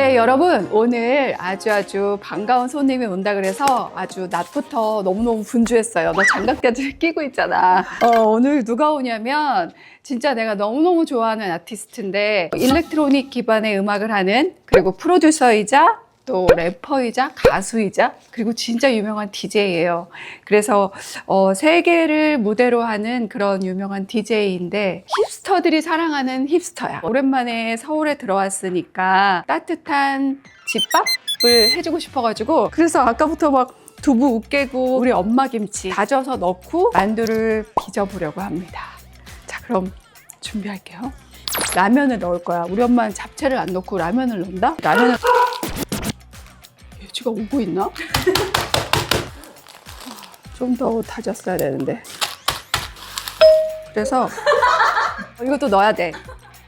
네, 여러분 오늘 아주 반가운 손님이 온다 그래서 아주 낮부터 너무너무 분주했어요. 너 장갑까지 끼고 있잖아. 오늘 누가 오냐면 진짜 내가 너무너무 좋아하는 아티스트인데 일렉트로닉 기반의 음악을 하는 그리고 프로듀서이자 또 래퍼이자 가수이자 그리고 진짜 유명한 DJ예요. 그래서 세계를 무대로 하는 그런 유명한 DJ인데 힙스터들이 사랑하는 힙스터야. 오랜만에 서울에 들어왔으니까 따뜻한 집밥을 해주고 싶어가지고 그래서 아까부터 막 두부 으깨고 우리 엄마 김치 다져서 넣고 만두를 빚어보려고 합니다. 자, 그럼 준비할게요. 라면을 넣을 거야. 우리 엄마는 잡채를 안 넣고 라면을 넣는다? 라면을 예지가 오고 있나? 좀 더 다졌어야 되는데. 그래서 이것도 넣어야 돼.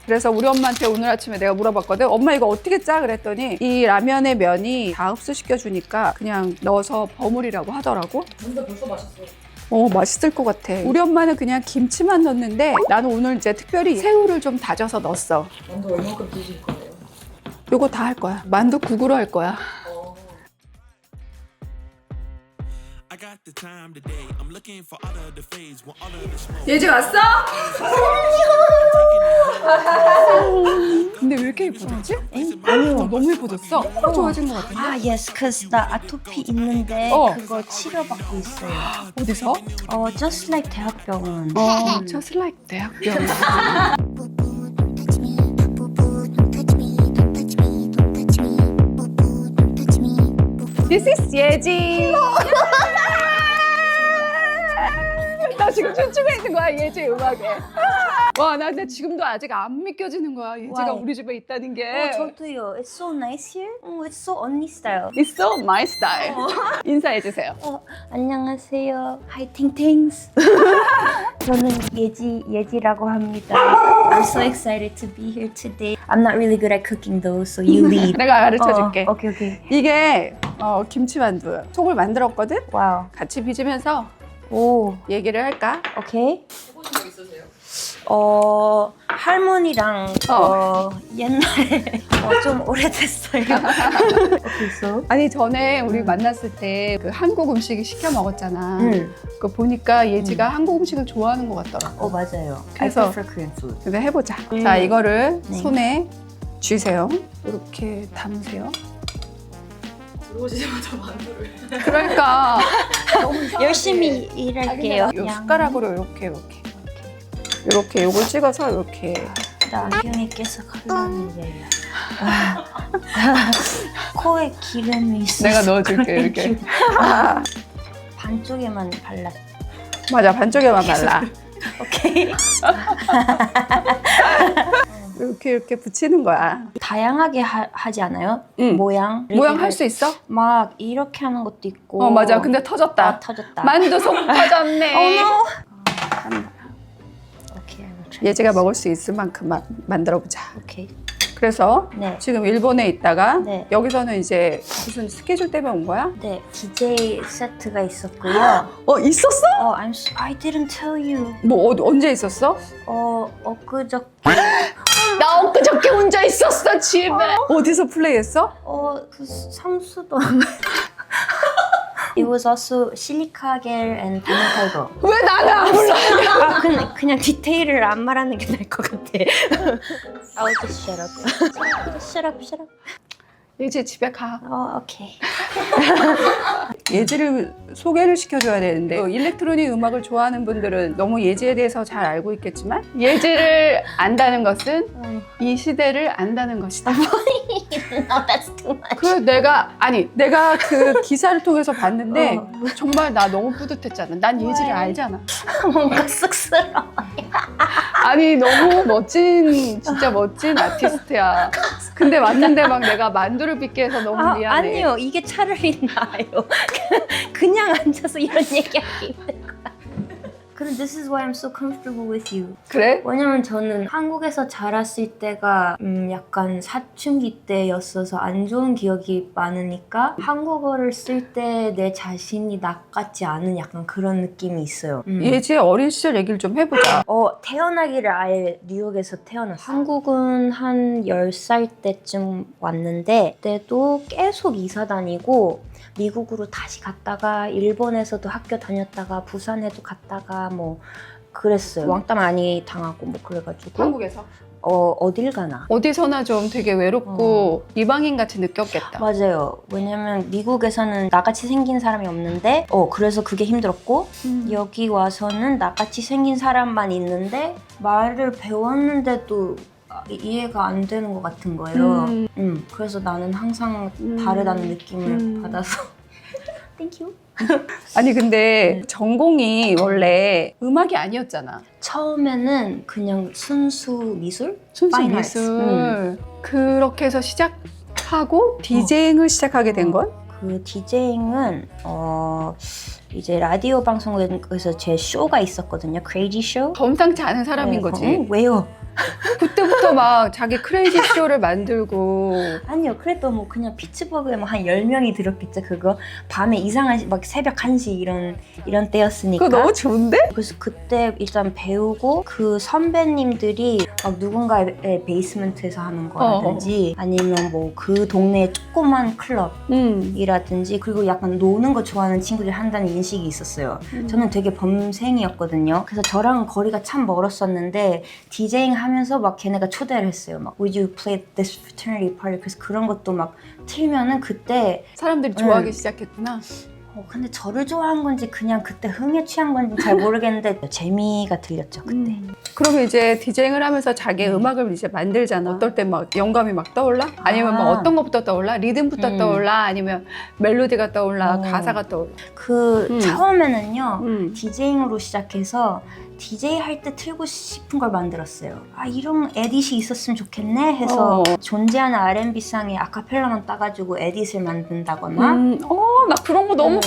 그래서 우리 엄마한테 오늘 아침에 내가 물어봤거든. 엄마 이거 어떻게 짜? 그랬더니 이 라면의 면이 다 흡수시켜주니까 그냥 넣어서 버무리라고 하더라고. 근데 벌써 맛있어. 맛있을 것 같아. 우리 엄마는 그냥 김치만 넣는데 나는 오늘 이제 특별히 새우를 좀 다져서 넣었어. 만두 얼마큼 드실 거예요? 요거 다 할 거야. 만두 국으로 할 거야. 예지 왔어? 근데 왜 이렇게 예뻐졌지? 아니요. 너무 예뻐졌어? 좋아진 것 같은데? 아, yes, cause 나 아토피 있는데 그거 치료받고 있어요. 어디서? Just like 대학병원. Just like 대학병. This is 예지. 나 지금 춤추고 있는 거야, 예지 음악에. 와, 나 근데 지금도 아직 안 믿겨지는 거야, 예지가 Why? 우리 집에 있다는 게. 저도요. It's so nice here. It's so 언니 style. It's so my style. 인사해주세요. 안녕하세요. Hi, 팅팅스. 저는 예지라고 합니다. I'm so excited to be here today. I'm not really good at cooking though, so you lead. 내가 가르쳐줄게. 오케이. 이게 김치만두 속을 만들었거든? 와우. 같이 빚으면서 오, 얘기를 할까? 오케이. 해보신 적 있으세요? 할머니랑 옛날에 좀 오래됐어요. 어떻게 있어? 아니 전에 우리 만났을 때 그 한국 음식 시켜 먹었잖아. 그 보니까 예지가 한국 음식을 좋아하는 것 같더라고. 맞아요. 그래서- I prefer Korean food. 그래서 해보자. 자, 이거를 네. 손에 쥐세요. 이렇게 담으세요. 들어오시자마자 만두를. 그러니까 열심히 일할게요. 요 숟가락으로 이렇게 요걸 찍어서 이렇게. 나 안경에 껴서 컬러는 코에 기름이 있어. 내가 넣어줄게 이렇게. 반쪽에만 발라. 맞아, 반쪽에만 발라. 오케이. 이렇게 붙이는 거야. 다양하게 하지 않아요? 응. 모양 할 수 있어? 막 이렇게 하는 것도 있고. 맞아. 근데 터졌다. 터졌다. 만두 속 터졌네. no. 오케이. 예지가 먹을 수 있을 만큼 만들어 보자. 오케이. 그래서 네. 지금 일본에 있다가 네. 여기서는 이제 무슨 스케줄 때문에 온 거야? 네, DJ 세트가 있었고요. 있었어? I didn't tell you. 뭐 언제 있었어? 엊그저께. 나 엊그저께 혼자 있었어 집에. 어디서 플레이했어? 그 상수동. It was also 실리카 겔 and 다나칼거. 왜 나는 안 불러? 그냥 디테일을 안 말하는 게 나을 것 같아. I'll just shut up. Shut up. 예지 집에 가. 오케이. 예지를 소개를 시켜줘야 되는데 일렉트로닉 음악을 좋아하는 분들은 너무 예지에 대해서 잘 알고 있겠지만 예지를 안다는 것은 이 시대를 안다는 것이다. No, that's too much. 내가 그 기사를 통해서 봤는데 정말 나 너무 뿌듯했잖아. 난 예지를 알잖아. 뭔가 쑥스러워. 아니 너무 진짜 멋진 아티스트야. 근데 왔는데 막 내가 만두를 빚게 해서 너무 미안해. 아니요, 이게 차라리 나아요. 그냥 앉아서 이런 얘기하기 힘들 거야. This is why I'm so comfortable with you. 그래? 왜냐면 저는 한국에서 자랐을 때가 약간 사춘기 때였어서 안 좋은 기억이 많으니까 한국어를 쓸 때 내 자신이 나 같지 않은 약간 그런 느낌이 있어요. 예지의 어린 시절 얘기를 좀 해보자. 태어나기를 아예 뉴욕에서 태어났어요. 한국은 한 10살 때쯤 왔는데 그때도 계속 이사 다니고 미국으로 다시 갔다가 일본에서도 학교 다녔다가 부산에도 갔다가 뭐 그랬어요. 왕따 많이 당하고 뭐 그래가지고 한국에서? 어딜 가나. 어디서나 좀 되게 외롭고 이방인 같이 느꼈겠다. 맞아요. 왜냐면 미국에서는 나같이 생긴 사람이 없는데 그래서 그게 힘들었고 여기 와서는 나같이 생긴 사람만 있는데 말을 배웠는데도 이해가 안 되는 것 같은 거예요. 그래서 나는 항상 다르다는 느낌을 받아서 Thank you. 아니 근데 전공이 원래 음악이 아니었잖아. 처음에는 그냥 순수 미술? 순수 Fine 미술. 그렇게 해서 시작하고 디제잉을 시작하게 된 건? 그 디제잉은 이제 라디오 방송에서 제 쇼가 있었거든요. 크레이지 쇼. 범상치 않은 사람인 거지. 왜요? 그때부터 막 자기 크레이지 쇼를 만들고. 아니요. 그래도 뭐 그냥 피츠버그에 뭐 한 10명이 들었겠죠. 그거 밤에 이상한 막 새벽 1시 이런 때였으니까. 그거 너무 좋은데? 그래서 그때 일단 배우고 그 선배님들이 막 누군가의 베이스먼트에서 하는 거라든지 아니면 뭐 그 동네의 조그만 클럽이라든지 그리고 약간 노는 거 좋아하는 친구들이 한다는 인식이 있었어요. 저는 되게 범생이었거든요. 그래서 저랑 거리가 참 멀었었는데 디제잉 하면서 막 걔네가 초대를 했어요. 막 Would you play this fraternity party? 그래서 그런 것도 막 틀면은 그때 사람들이 좋아하기 시작했구나. 근데 저를 좋아한 건지 그냥 그때 흥에 취한 건지 잘 모르겠는데 재미가 들렸죠 그때. 그러면 이제 디제잉을 하면서 자기 음악을 이제 만들잖아. 어떨 때 막 영감이 막 떠올라? 아니면 막 어떤 것부터 떠올라? 리듬부터 떠올라? 아니면 멜로디가 떠올라? 가사가 떠올라? 처음에는요 디제잉으로 시작해서 DJ 할 때 틀고 싶은 걸 만들었어요. 이런 에딧이 있었으면 좋겠네 해서 존재하는 R&B상에 아카펠라만 따가지고 에딧을 만든다거나 나 그런 거 너무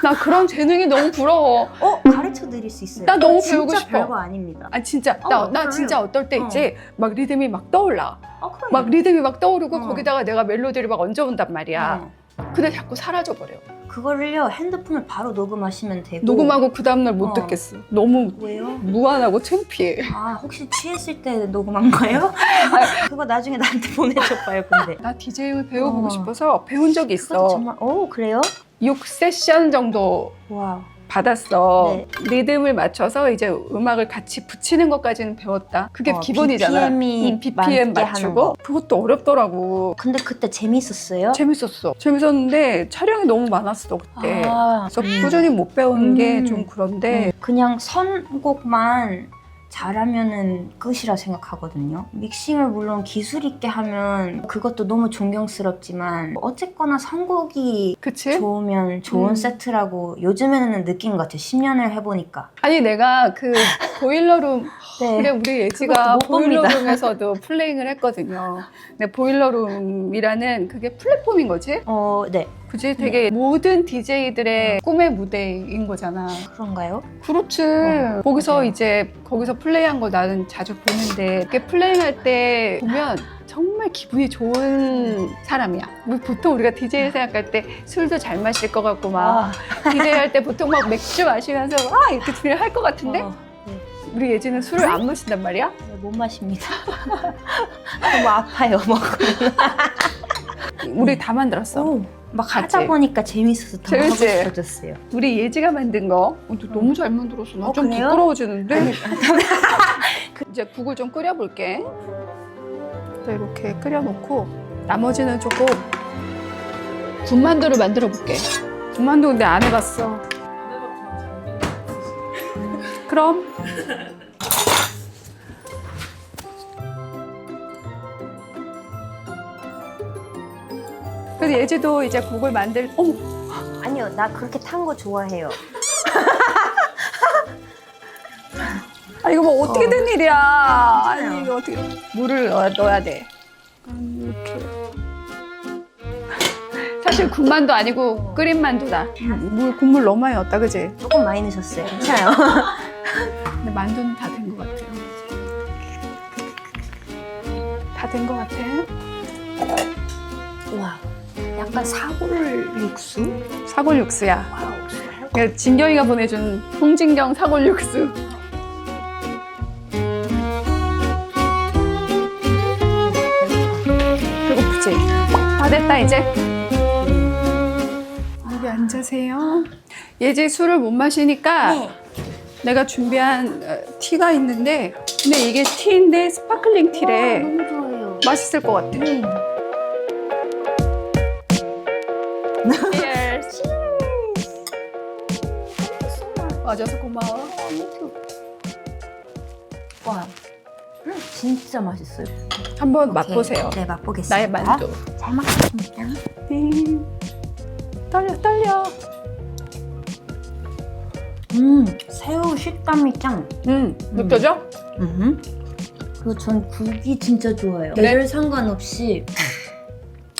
나 그런 재능이 너무 부러워. 가르쳐 드릴 수 있어요. 나 너무 진짜 배우고 싶어. 별거 아닙니다. 진짜 나 진짜 어떨 때 있지? 막 리듬이 막 떠올라. 그럼요. 막 리듬이 막 떠오르고 거기다가 내가 멜로디를 막 얹어본단 말이야. 근데 자꾸 사라져버려. 그거를요 핸드폰을 바로 녹음하시면 되고 녹음하고 그 다음날 못 듣겠어. 너무 왜요? 무안하고 창피해. 혹시 취했을 때 녹음한 거예요? 그거 나중에 나한테 보내줘봐요 근데. 나 디제잉을 배워보고 싶어서 배운 적이 있어. 그것도 정말 그래요? 6세션 정도 와우. 받았어. 네. 리듬을 맞춰서 이제 음악을 같이 붙이는 것까지는 배웠다. 그게 기본이잖아. BPM 맞게 하는 맞추고. 거. 그것도 어렵더라고. 근데 그때 재밌었어요? 재밌었어. 재밌었는데 촬영이 너무 많았어 그때. 그래서 꾸준히 못 배우는 게 좀 그런데 그냥 선곡만 잘하면은 끝이라 생각하거든요. 믹싱을 물론 기술 있게 하면 그것도 너무 존경스럽지만 어쨌거나 선곡이 그치? 좋으면 좋은 세트라고 요즘에는 느낀 것 같아요. 10년을 해보니까. 아니 내가 그 보일러룸 네. 그래 우리 예지가 그것도 못 봅니다. 보일러룸에서도 플레잉을 했거든요. 근데 보일러룸이라는 그게 플랫폼인 거지? 네. 그치? 되게 모든 DJ들의 꿈의 무대인 거잖아. 그런가요? 그렇지. 거기서 이제 거기서 플레이한 걸 나는 자주 보는데 이렇게 플레이할 때 보면 정말 기분이 좋은 사람이야. 보통 우리가 DJ 생각할 때 술도 잘 마실 것 같고 막 DJ 할 때 보통 막 맥주 마시면서 이렇게 딜 할 것 같은데 네. 우리 예지는 술을 안 마신단 말이야? 네, 못 마십니다. 너무 아파요, 먹으면. 우리 다 만들었어. 막 같이. 하다 보니까 재밌어서 더 하고 재밌지? 싶어졌어요. 우리 예지가 만든 거 너무 잘 만들었어. 나 좀 그래요? 부끄러워지는데? 이제 국을 좀 끓여볼게. 이렇게 끓여놓고 나머지는 조금 군만두를 만들어 볼게. 군만두 근데 안 해봤어. 그럼 그래서 예지도 이제 국을 만들. 어머, 아니요, 나 그렇게 탄 거 좋아해요. 이거 뭐 어떻게 된 일이야? 아니 이거 어떻게? 물을 넣어야 돼. 이렇게. 사실 사실 군만두 아니고 끓인 만두다. 물 국물 너무 많이 넣었다, 그지? 조금 많이 넣으셨어요. 괜찮아요. 근데 만두는 다 된 것 같아요. 다 된 것 같아. 와, 약간 사골 육수? 사골 육수야. 와우. 그러니까 진경이가 보내준 홍진경 사골 육수. 배고프지? 다 됐다 이제. 여기 앉으세요. 예지 술을 못 마시니까 네. 내가 준비한 티가 있는데, 근데 이게 티인데 스파클링 티래. 너무 좋아요. 맛있을 것 같아. 네. Cheers. 와줘서 고마워. 와, 진짜 맛있어요. 한번 오케이. 맛보세요. 네, 맛보겠습니다. 나의 만두. 잘 먹겠습니다. 떨려. 새우 식감이 짱. 느껴져? 그리고 전 국이 진짜 좋아요. 그래? 계절 상관없이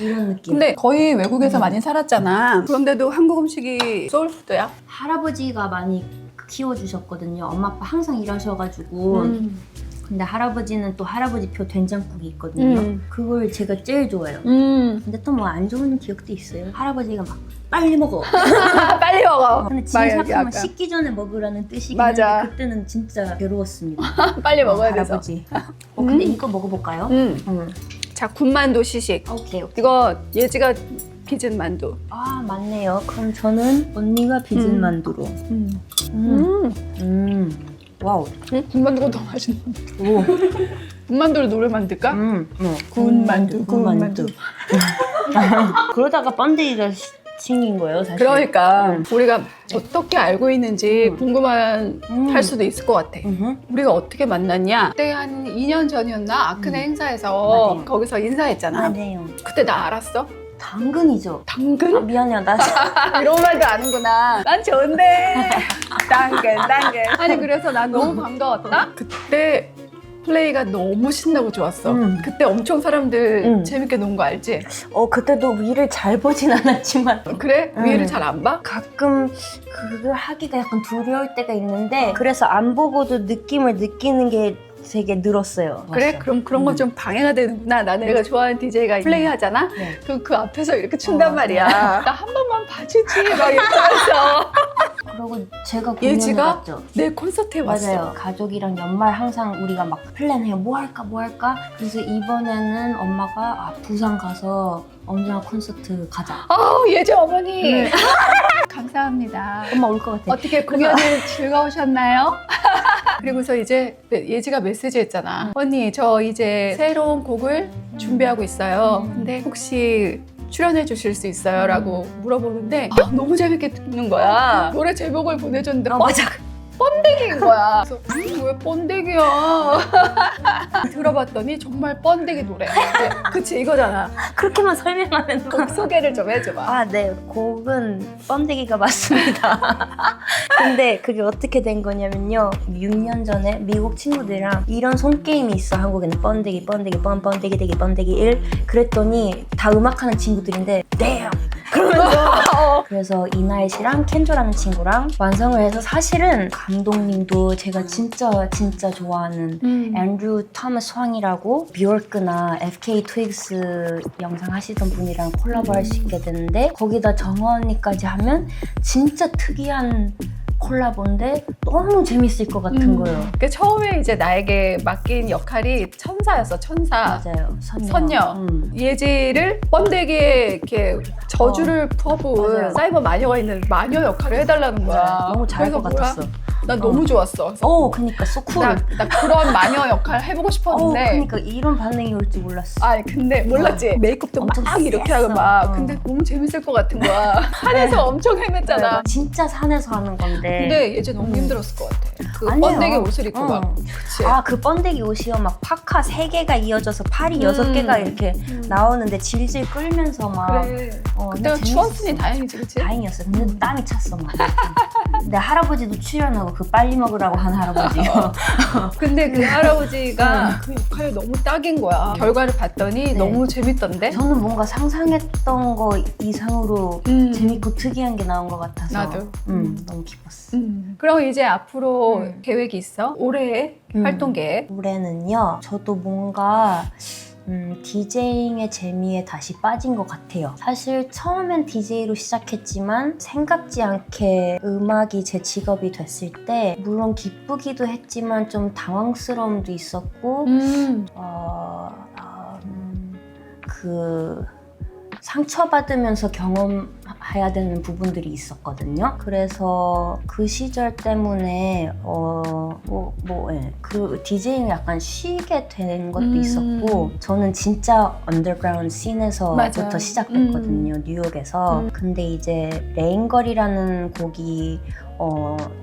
이런 느낌. 근데 거의 외국에서 많이 살았잖아. 그런데도 한국 음식이 소울푸드야? 할아버지가 많이 키워주셨거든요. 엄마 아빠 항상 일하셔가지고. 근데 할아버지는 또 할아버지표 된장국이 있거든요. 그걸 제가 제일 좋아해요. 근데 또 뭐 안 좋은 기억도 있어요. 할아버지가 막 빨리 먹어. 빨리 먹어. 근데 막 진사하면 약간 식기 전에 먹으라는 뜻이긴 맞아. 한데 그때는 진짜 괴로웠습니다. 빨리 먹어야 돼서. 할아버지. 근데 이거 먹어볼까요? 자, 군만두 시식. 오케이. 이거 예지가 빚은 만두. 아 맞네요. 그럼 저는 언니가 빚은 만두로. 와우. 군만두가 더 맛있는. 오. 군만두를 노래 만들까? 네. 군만두. 그러다가 번데기가 생긴 거예요, 사실. 그러니까 우리가 어떻게 알고 있는지 궁금한 할 수도 있을 것 같아. 우리가 어떻게 만났냐? 그때 한 2년 전이었나? 아크네 행사에서 맞아요. 거기서 인사했잖아. 맞아요. 그때 나 알았어? 당근이죠. 당근? 아, 미안해요. 나 이런 말도 아는구나. 난 좋은데. 당근. 아니 그래서 난 너무 반가웠다. 그때 플레이가 너무 신나고 좋았어. 그때 엄청 사람들 재밌게 논 거 알지? 그때도 위를 잘 보진 않았지만 그래? 위를 잘 안 봐? 가끔 그걸 하기가 약간 두려울 때가 있는데 그래서 안 보고도 느낌을 느끼는 게 되게 늘었어요. 그래? 맞아요. 그럼 그런 건 좀 방해가 되는구나. 나는 내가 좋아하는 DJ가 플레이 하잖아? 네. 그 앞에서 이렇게 춘단 말이야. 나 한 번만 봐주지. 막 이러면서. 그리고 제가 공연을 예지가 갔죠. 내 콘서트에 왔어. 맞아요. 가족이랑 연말 항상 우리가 막 플랜해요. 뭐 할까? 그래서 이번에는 엄마가 부산 가서 언니랑 콘서트 가자. 예지 어머니. 감사합니다. 엄마 올 것 같아. 어떻게 공연이 즐거우셨나요? 그리고서 이제 예지가 메시지 했잖아. 언니, 저 이제 새로운 곡을 준비하고 있어요. 근데 혹시 출연해 주실 수 있어요? 라고 물어보는데 너무 재밌게 듣는 거야. 노래 제목을 보내줬는데 맞아. 번데기인 거야. 그래서 왜 번데기야? 들어봤더니 정말 번데기 노래. 그치 이거잖아. 그렇게만 설명하면 곡 소개를 좀 해줘봐. 네. 곡은 번데기가 맞습니다. 근데 그게 어떻게 된 거냐면요. 6년 전에 미국 친구들이랑 이런 손게임이 있어. 한국에는 번데기 1. 그랬더니 다 음악하는 친구들인데 damn! 그러면서 그래서 이나잇이랑 켄조라는 친구랑 완성을 해서 사실은 감독님도 제가 진짜 좋아하는 앤드루 토머스 황이라고 비올크나 FK 트윅스 영상 하시던 분이랑 콜라보할 수 있게 됐는데 거기다 정화 언니까지 하면 진짜 특이한 콜라보인데 너무 재밌을 것 같은 거예요. 처음에 이제 나에게 맡긴 역할이 천사였어, 천사. 맞아요. 선녀. 예지를 번데기에 이렇게 저주를 퍼부은 맞아요. 사이버 마녀가 있는 마녀 역할을 해달라는 거야. 너무 잘할 것 그래서 뭐야? 같았어. 난 너무 좋았어. 그래서 그니까 so cool. 나 그런 마녀 역할 해보고 싶었는데. 그니까 이런 반응이 올 줄 몰랐어. 근데 몰랐지. 메이크업도 엄청 막 이렇게 셌어. 하고 막. 근데 너무 재밌을 것 같은 거야. 산에서 엄청 헤맸잖아. 진짜 산에서 하는 건데. 근데 예지 너무 힘들었을 것 같아. 그 아니에요. 번데기 옷을 입고 막. 그치? 아, 그 번데기 옷이요. 막 파카 3개가 이어져서 팔이 6개가 이렇게 나오는데 질질 끌면서 막. 그래. 근데 그때가 추웠으니 재밌었어. 다행이지, 그치? 다행이었어요. 근데 땀이 찼어 막. 근데 할아버지도 출연하고 그 빨리 먹으라고 한 할아버지요. 근데 그 할아버지가 그 역할이 너무 딱인 거야. 결과를 봤더니 네. 너무 재밌던데? 저는 뭔가 상상했던 거 이상으로 재밌고 특이한 게 나온 것 같아서 나도. 너무 기뻤어. 그럼 이제 앞으로 계획이 있어? 올해 활동 계획? 올해는요, 저도 뭔가 디제잉의 재미에 다시 빠진 것 같아요. 사실 처음엔 DJ로 시작했지만 생각지 않게 음악이 제 직업이 됐을 때 물론 기쁘기도 했지만 좀 당황스러움도 있었고 그 상처받으면서 경험해야 되는 부분들이 있었거든요. 그래서 그 시절 때문에 그 디제잉을 약간 쉬게 된 것도 있었고 저는 진짜 언더그라운드 씬에서부터 맞아. 시작했거든요. 뉴욕에서. 근데 이제 레인걸이라는 곡이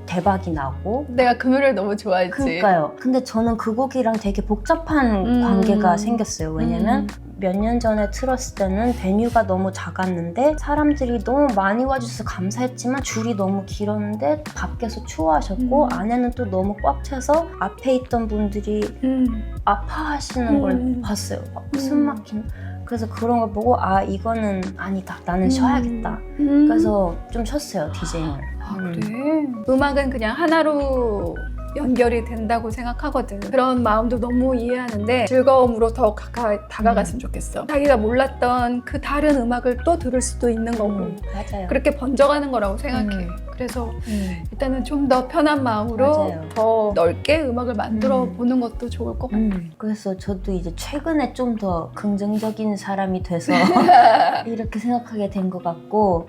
대박이 나고 내가 그 노래를 너무 좋아했지. 그러니까요. 근데 저는 그 곡이랑 되게 복잡한 관계가 생겼어요. 왜냐면 몇 년 전에 틀었을 때는 베뉴가 너무 작았는데 사람들이 너무 많이 와주셔서 감사했지만 줄이 너무 길었는데 밖에서 추워하셨고 안에는 또 너무 꽉 차서 앞에 있던 분들이 아파하시는 걸 봤어요. 숨 막힌. 그래서 그런 걸 보고 이거는 아니다. 나는 쉬어야겠다. 그래서 좀 쉬었어요, 디제잉을. 아, 그래? 음악은 그냥 하나로 연결이 된다고 생각하거든. 그런 마음도 너무 이해하는데 즐거움으로 더 가까이 다가갔으면 좋겠어. 자기가 몰랐던 그 다른 음악을 또 들을 수도 있는 거고 맞아요. 그렇게 번져가는 거라고 생각해. 그래서 일단은 좀 더 편한 마음으로 맞아요. 더 넓게 음악을 만들어 보는 것도 좋을 것 같아. 그래서 저도 이제 최근에 좀 더 긍정적인 사람이 돼서 이렇게 생각하게 된 것 같고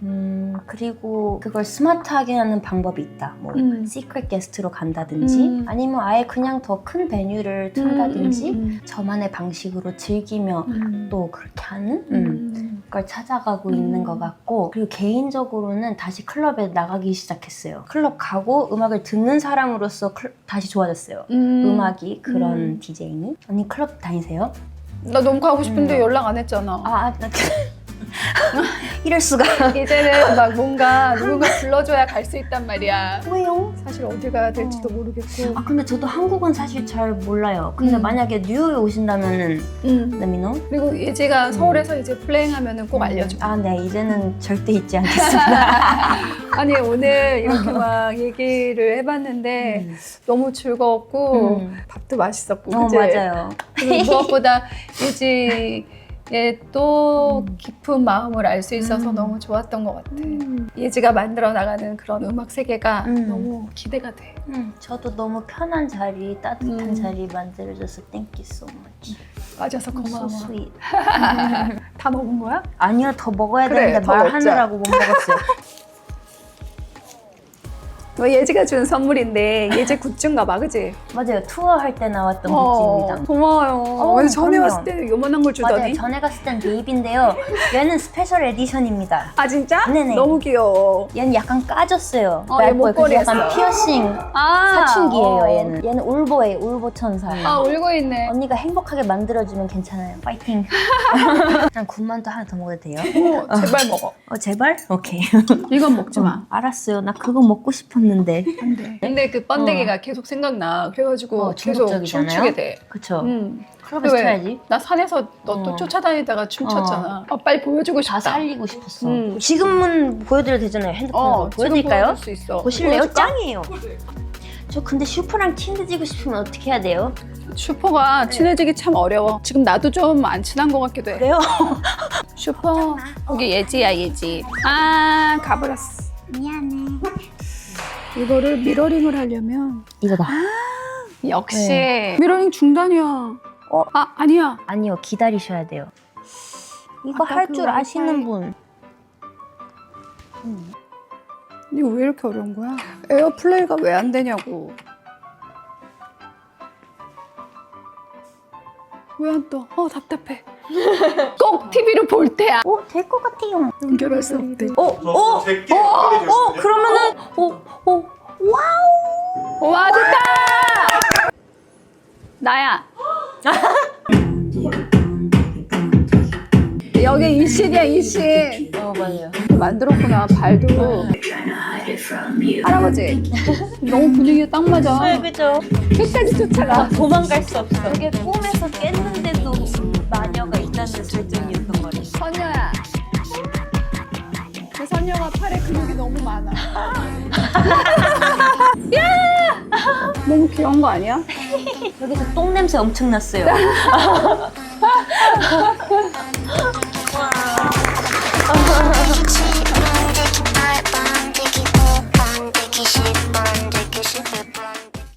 그리고 그걸 스마트하게 하는 방법이 있다. 뭐 시크릿 게스트로 간다든지 아니면 아예 그냥 더 큰 베뉴를 튼다든지 저만의 방식으로 즐기며 또 그렇게 하는 걸 찾아가고 있는 것 같고 그리고 개인적으로는 다시 클럽에 나가기 시작했어요. 클럽 가고 음악을 듣는 사람으로서 다시 좋아졌어요. 음악이 그런 디제잉이. 언니 클럽 다니세요? 나 너무 가고 싶은데 연락 안 했잖아. 이럴 수가. 이제는 막 뭔가 누군가 불러줘야 갈 수 있단 말이야. 왜요? 사실 어디 가야 될지도 모르겠고. 근데 저도 한국은 사실 잘 몰라요. 근데 만약에 뉴욕에 오신다면은 let me know. 그리고 예지가 서울에서 이제 플레잉하면은 꼭 알려줘. 네. 이제는 절대 잊지 않겠습니다. 아니 오늘 이렇게 막 얘기를 해봤는데 너무 즐거웠고 밥도 맛있었고. 그치? 맞아요. 그리고 무엇보다 예지의 또 깊은 마음을 알 수 있어서 너무 좋았던 것 같아. 예지가 만들어 나가는 그런 음악 세계가 너무 기대가 돼. 저도 너무 편한 자리, 따뜻한 자리 만들어줘서 thank you so much. 맞아서 고마워. So sweet. 다 먹은 거야? 아니요, 더 먹어야 그래, 되는데 더 말하느라고 못 먹었어요. 예지가 준 선물인데 예지 굿즈인가 봐, 그지? 맞아요, 투어할 때 나왔던 굿즈입니다. 고마워요. 왜 전에 그럼요. 왔을 때 요만한 걸 주더니? 맞아요, 전에 갔을 땐 베이비인데요. 얘는 스페셜 에디션입니다. 아 진짜? 네네. 너무 귀여워. 얘는 약간 까졌어요. 얘 그래서 목걸이 약간 했어. 피어싱 사춘기예요. 얘는 울보예요. 울보 천사. 울고 있네. 언니가 행복하게 만들어주면 괜찮아요. 파이팅. 난 군만두 하나 더 먹어도 돼요? 제발 먹어. 제발? 오케이. 이건 먹지 마. 알았어요. 나 그거 먹고 싶었는데. 안 돼. 근데 그 번데기가 계속 생각나. 그래가지고 계속 중독적이잖아요. 춤추게 돼. 그쵸. 응. 클럽에서 왜? 춰야지. 나 산에서 너 또 쫓아다니다가 춤췄잖아. 빨리 보여주고 싶다. 다 살리고 싶었어. 음. 지금은 보여드려도 되잖아요. 핸드폰으로. 지금 보여드릴까요? 보여줄 수 있어. 보실래요? 보여줄까? 짱이에요. 저 근데 슈퍼랑 친해지고 싶으면 어떻게 해야 돼요? 슈퍼가 친해지기 참 어려워. 지금 나도 좀 안 친한 것 같기도 해. 그래요? 슈퍼. 거기 예지야, 예지. 가버렸어. 미안해. 이거를 미러링을 하려면 이거다. 역시 미러링 중단이야. 아니야. 아니요, 기다리셔야 돼요. 이거 아까 할 그 줄 아시는 와이파이. 분. 이거 왜 이렇게 어려운 거야? 에어플레이가 왜 안 되냐고. 왜 안 떠? 답답해. 꼭 TV를 볼 때야. 될 것 같아요. 연결할 수 없대. 제게 그러면은, 와우! 와, 좋다! 나야. 여기 이신이야, 이신. 맞아요. 만들었구나, 발도. 할아버지. 너무 분위기가 딱 맞아. 네, 그죠? 끝까지 쫓아가. 도망갈 수 없어. 이게 꿈에서 깼는데도 마녀가 있다는 설정이었던 거래. 선녀야. 그 선녀가 팔에 근육이 너무 많아. 야! 너무 귀여운 거 아니야? 여기서 똥 냄새 엄청 났어요. 만들기 발 만들기 오 만들기 10번